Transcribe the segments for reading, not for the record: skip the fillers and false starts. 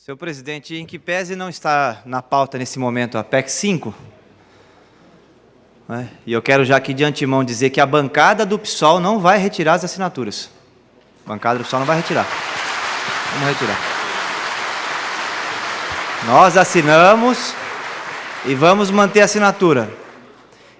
Senhor presidente, em que pese não está na pauta nesse momento a PEC 5, e eu quero já aqui de antemão dizer que a bancada do PSOL não vai retirar as assinaturas. A bancada do PSOL não vai retirar. Vamos retirar. Nós assinamos e vamos manter a assinatura.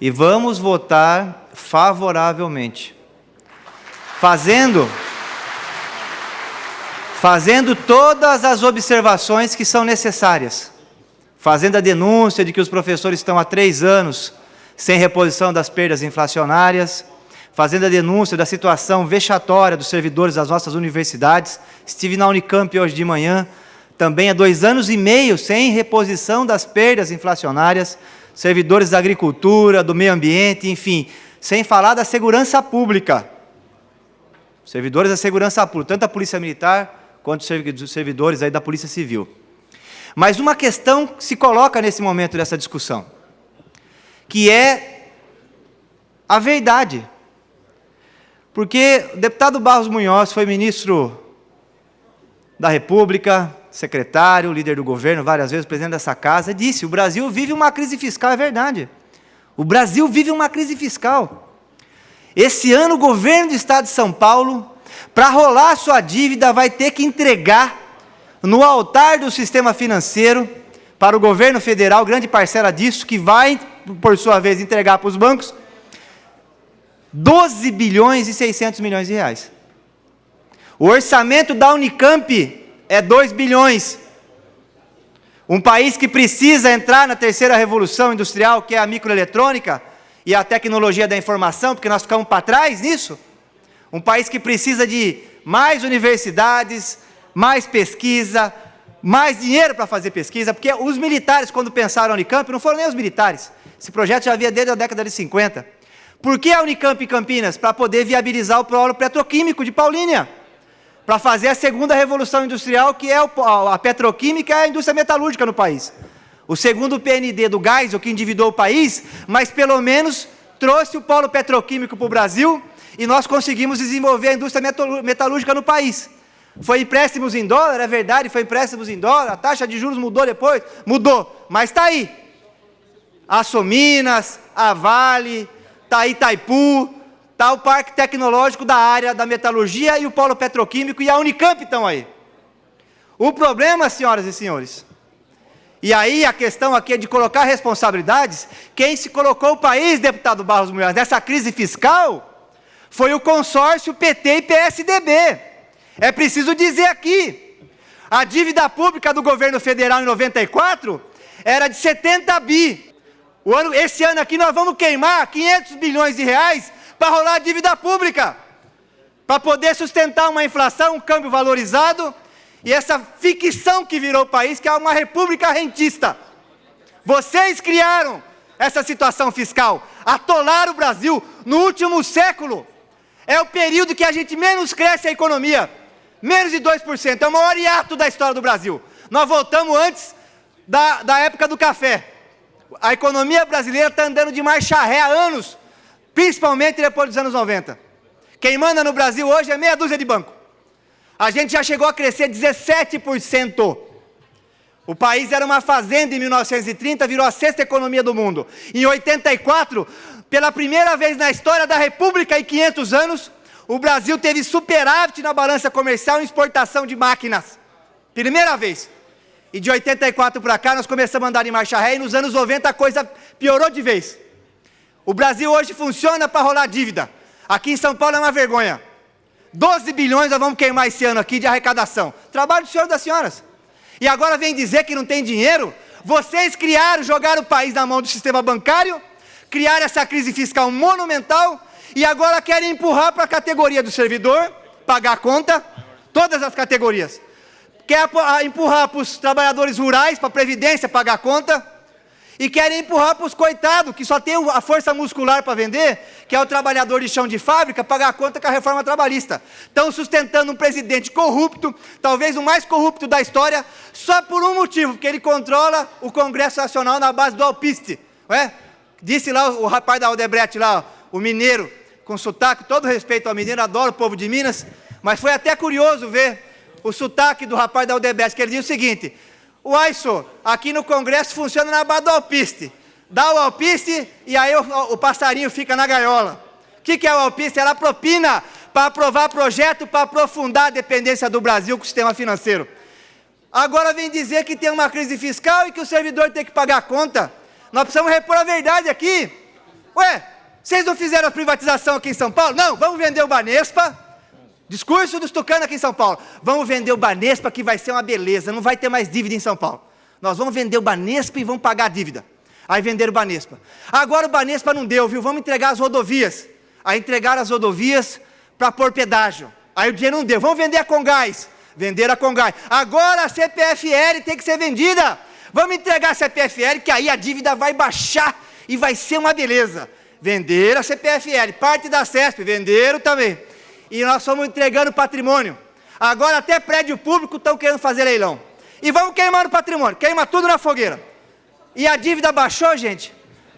E vamos votar favoravelmente. Fazendo todas as observações que são necessárias, fazendo a denúncia de que os professores estão há 3 anos sem reposição das perdas inflacionárias, fazendo a denúncia da situação vexatória dos servidores das nossas universidades. Estive na Unicamp hoje de manhã, também há 2 anos e meio sem reposição das perdas inflacionárias, servidores da agricultura, do meio ambiente, enfim, sem falar da segurança pública, servidores da segurança pública, tanto a Polícia Militar quanto os servidores aí da Polícia Civil. Mas uma questão se coloca nesse momento dessa discussão, que é a verdade. Porque o deputado Barros Munhoz foi ministro da República, secretário, líder do governo, várias vezes, presidente dessa casa, disse: o Brasil vive uma crise fiscal. É verdade. O Brasil vive uma crise fiscal. Esse ano o governo do estado de São Paulo, para rolar a sua dívida, vai ter que entregar no altar do sistema financeiro para o governo federal, grande parcela disso, que vai, por sua vez, entregar para os bancos, 12 bilhões e 600 milhões de reais. O orçamento da Unicamp é 2 bilhões. Um país que precisa entrar na terceira revolução industrial, que é a microeletrônica e a tecnologia da informação, porque nós ficamos para trás nisso. Um país que precisa de mais universidades, mais pesquisa, mais dinheiro para fazer pesquisa, porque os militares, quando pensaram a Unicamp, não foram nem os militares. Esse projeto já havia desde a década de 50. Por que a Unicamp em Campinas? Para poder viabilizar o polo petroquímico de Paulínia, para fazer a segunda revolução industrial, que é a petroquímica e a indústria metalúrgica no país. O segundo PND do gás, o que endividou o país, mas pelo menos trouxe o polo petroquímico para o Brasil, e nós conseguimos desenvolver a indústria metalúrgica no país. Foi empréstimos em dólar, é verdade, foi empréstimos em dólar, a taxa de juros mudou depois? Mudou, mas está aí. A Açominas, a Vale, está aí Itaipu, está o Parque Tecnológico da área da metalurgia e o polo petroquímico e a Unicamp estão aí. O problema, senhoras e senhores, e aí a questão aqui é de colocar responsabilidades. Quem se colocou o país, deputado Barros Munhoz, nessa crise fiscal foi o consórcio PT e PSDB. É preciso dizer aqui, a dívida pública do governo federal em 94 era de 70 bi. Esse ano aqui nós vamos queimar 500 bilhões de reais para rolar a dívida pública, para poder sustentar uma inflação, um câmbio valorizado, e essa ficção que virou o país, que é uma república rentista. Vocês criaram essa situação fiscal, atolaram o Brasil no último século. É o período que a gente menos cresce a economia, menos de 2%, é o maior hiato da história do Brasil. Nós voltamos antes da época do café. A economia brasileira está andando de marcha ré há anos, principalmente depois dos anos 90. Quem manda no Brasil hoje é meia dúzia de banco. A gente já chegou a crescer 17%. O país era uma fazenda em 1930, virou a 6ª economia do mundo. Em 84, pela primeira vez na história da República em 500 anos, o Brasil teve superávit na balança comercial em exportação de máquinas. Primeira vez. E de 84 para cá nós começamos a andar em marcha ré, e nos anos 90 a coisa piorou de vez. O Brasil hoje funciona para rolar dívida. Aqui em São Paulo é uma vergonha. 12 bilhões nós vamos queimar esse ano aqui de arrecadação. Trabalho do senhor e das senhoras. E agora vem dizer que não tem dinheiro? Vocês criaram, jogaram o país na mão do sistema bancário, criaram essa crise fiscal monumental, e agora querem empurrar para a categoria do servidor, pagar a conta, todas as categorias. Quer empurrar para os trabalhadores rurais, para a Previdência, pagar a conta, e querem empurrar para os coitados, que só tem a força muscular para vender, que é o trabalhador de chão de fábrica, pagar a conta com a reforma trabalhista. Estão sustentando um presidente corrupto, talvez o mais corrupto da história, só por um motivo, porque ele controla o Congresso Nacional na base do alpiste. Disse lá o rapaz da Odebrecht, lá, o mineiro, com sotaque, todo respeito ao mineiro, adoro o povo de Minas, mas foi até curioso ver o sotaque do rapaz da Udebesp, que ele diz o seguinte: uai, só, aqui no Congresso funciona na base do alpiste. Dá o alpiste e aí o passarinho fica na gaiola. O que é o alpiste? Era a propina para aprovar projeto para aprofundar a dependência do Brasil com o sistema financeiro. Agora vem dizer que tem uma crise fiscal e que o servidor tem que pagar a conta. Nós precisamos repor a verdade aqui. Ué, vocês não fizeram a privatização aqui em São Paulo? Não, vamos vender o Banespa. Discurso dos tucanos aqui em São Paulo. Vamos vender o Banespa que vai ser uma beleza, não vai ter mais dívida em São Paulo. Nós vamos vender o Banespa e vamos pagar a dívida. Aí venderam o Banespa. Agora o Banespa não deu, viu? Vamos entregar as rodovias. Aí entregaram as rodovias para pôr pedágio. Aí o dinheiro não deu. Vamos vender a Comgás. Venderam a Comgás. Agora a CPFL tem que ser vendida. Vamos entregar a CPFL que aí a dívida vai baixar e vai ser uma beleza. Venderam a CPFL. Parte da CESP, venderam também. E nós estamos entregando patrimônio. Agora até prédio público estão querendo fazer leilão. E vamos queimando o patrimônio. Queima tudo na fogueira. E a dívida baixou, gente.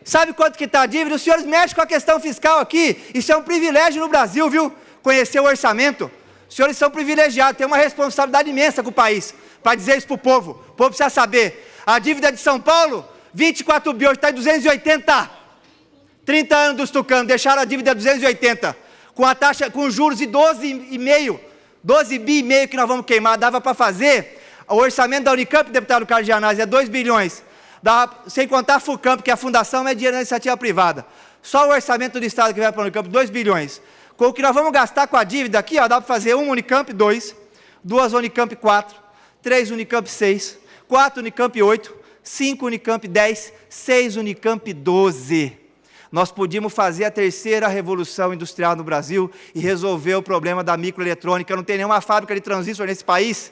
Sabe quanto que está a dívida? Os senhores mexem com a questão fiscal aqui. Isso é um privilégio no Brasil, viu? Conhecer o orçamento. Os senhores são privilegiados. Tem uma responsabilidade imensa com o país. Para dizer isso para o povo. O povo precisa saber. A dívida de São Paulo, 24 bi, hoje está em 280. 30 anos dos tucanos, deixaram a dívida de 280. Com a taxa, com juros de 12,5. 12 bi e meio que nós vamos queimar. Dava para fazer. O orçamento da Unicamp, deputado Carlos Gianazzi, é 2 bilhões. Dava, sem contar a FUCAMP, que a fundação é dinheiro da iniciativa privada. Só o orçamento do Estado que vai para a Unicamp, 2 bilhões. Com o que nós vamos gastar com a dívida aqui, ó, dá para fazer uma Unicamp 2, 2 Unicamp 4, 3 Unicamp 6, 4 Unicamp 8, 5 Unicamp 10, 6 Unicamp 12. Nós podíamos fazer a terceira revolução industrial no Brasil e resolver o problema da microeletrônica. Não tem nenhuma fábrica de transistor nesse país.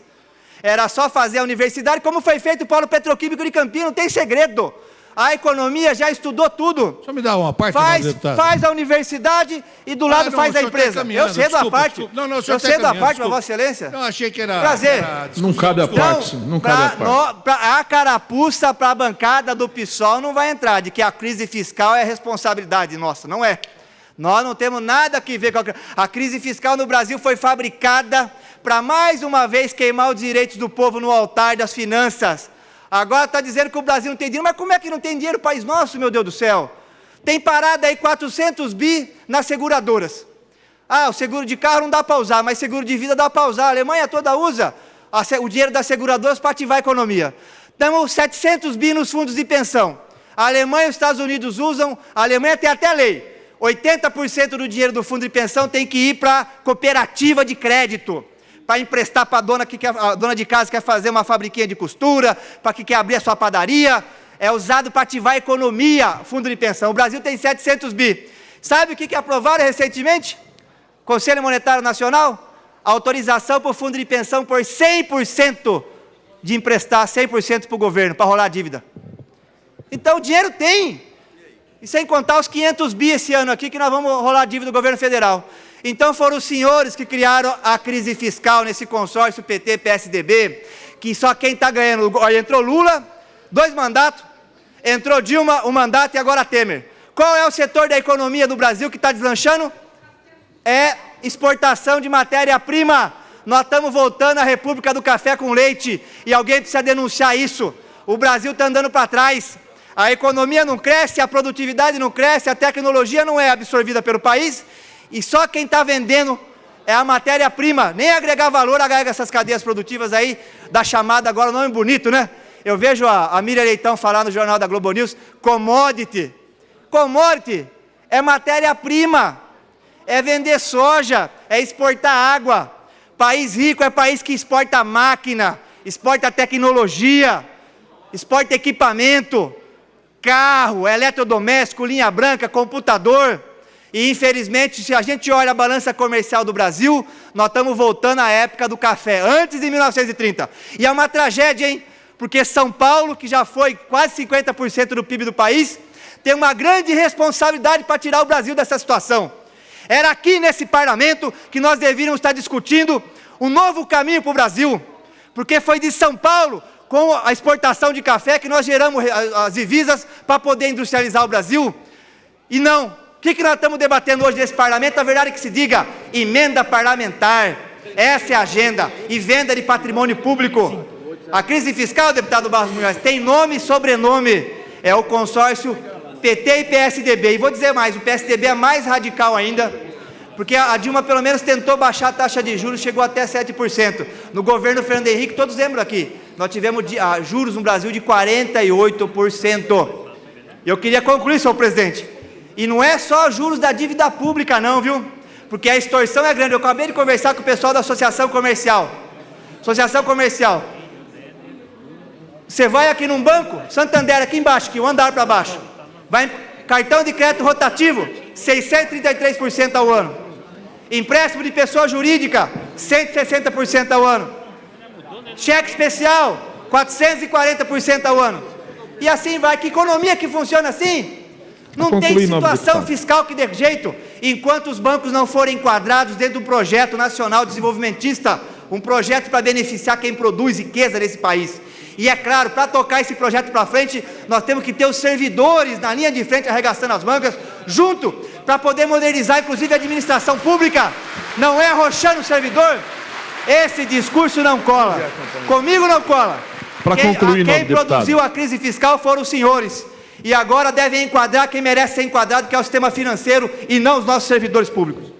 Era só fazer a universidade, como foi feito o Polo Petroquímico de Campinas, não tem segredo. A economia já estudou tudo. Só me dá uma parte, faz a universidade e do lado faz a empresa. Eu cedo a parte. Eu cedo a parte para Vossa Excelência. Não, achei que era... Prazer. Não cabe a parte, não cabe a parte. A carapuça para a bancada do PSOL não vai entrar, de que a crise fiscal é responsabilidade nossa, não é. Nós não temos nada que ver com a crise fiscal no Brasil. Foi fabricada para mais uma vez queimar os direitos do povo no altar das finanças. Agora está dizendo que o Brasil não tem dinheiro, mas como é que não tem dinheiro, país nosso, meu Deus do céu? Tem parado aí 400 bi nas seguradoras. Ah, o seguro de carro não dá para usar, mas seguro de vida dá para usar. A Alemanha toda usa o dinheiro das seguradoras para ativar a economia. Temos 700 bi nos fundos de pensão. A Alemanha e os Estados Unidos usam, a Alemanha tem até lei. 80% do dinheiro do fundo de pensão tem que ir para a cooperativa de crédito, para emprestar para a dona de casa que quer fazer uma fabriquinha de costura, para que quer abrir a sua padaria, é usado para ativar a economia, fundo de pensão. O Brasil tem 700 bi. Sabe o que aprovaram recentemente? Conselho Monetário Nacional? Autorização para o fundo de pensão por 100% de emprestar 100% para o governo, para rolar a dívida. Então o dinheiro tem. E sem contar os 500 bi esse ano aqui, que nós vamos rolar a dívida do governo federal. Então foram os senhores que criaram a crise fiscal nesse consórcio PT, PSDB, que só quem está ganhando, entrou Lula, 2 mandatos, entrou Dilma, 1 mandato e agora Temer. Qual é o setor da economia do Brasil que está deslanchando? É exportação de matéria-prima. Nós estamos voltando à República do Café com Leite e alguém precisa denunciar isso. O Brasil está andando para trás. A economia não cresce, a produtividade não cresce, a tecnologia não é absorvida pelo país e só quem está vendendo é a matéria-prima. Nem agregar valor agrega essas cadeias produtivas aí, da chamada agora, nome bonito, né? Eu vejo a Miriam Leitão falar no Jornal da Globo News, commodity. Commodity é matéria-prima, é vender soja, é exportar água. País rico é país que exporta máquina, exporta tecnologia, exporta equipamento, carro, eletrodoméstico, linha branca, computador. E infelizmente, se a gente olha a balança comercial do Brasil, nós estamos voltando à época do café, antes de 1930. E é uma tragédia, hein? Porque São Paulo, que já foi quase 50% do PIB do país, tem uma grande responsabilidade para tirar o Brasil dessa situação. Era aqui nesse parlamento que nós deveríamos estar discutindo um novo caminho para o Brasil, porque foi de São Paulo, com a exportação de café, que nós geramos as divisas para poder industrializar o Brasil. E não, o que nós estamos debatendo hoje nesse parlamento? A verdade é que se diga, emenda parlamentar. Essa é a agenda. E venda de patrimônio público. A crise fiscal, deputado Barros Munhoz, tem nome e sobrenome. É o consórcio PT e PSDB. E vou dizer mais, o PSDB é mais radical ainda, porque a Dilma pelo menos tentou baixar a taxa de juros, chegou até 7%. No governo Fernando Henrique, todos lembram aqui, nós tivemos juros no Brasil de 48%. Eu queria concluir, senhor presidente, e não é só juros da dívida pública não, viu? Porque a extorsão é grande. Eu acabei de conversar com o pessoal da Associação Comercial. Você vai aqui num banco, Santander, aqui embaixo, aqui, um andar para baixo, vai cartão de crédito rotativo, 633% ao ano. Empréstimo de pessoa jurídica, 160% ao ano. Cheque especial, 440% ao ano. E assim vai. Que economia que funciona assim? Não tem situação fiscal que dê jeito, enquanto os bancos não forem enquadrados dentro do projeto nacional desenvolvimentista, um projeto para beneficiar quem produz riqueza nesse país. E é claro, para tocar esse projeto para frente, nós temos que ter os servidores na linha de frente arregaçando as mangas, junto, para poder modernizar inclusive a administração pública. Não é arrochando o servidor. Esse discurso não cola. Comigo não cola. Para concluir, quem produziu a crise fiscal foram os senhores. E agora devem enquadrar quem merece ser enquadrado, que é o sistema financeiro e não os nossos servidores públicos.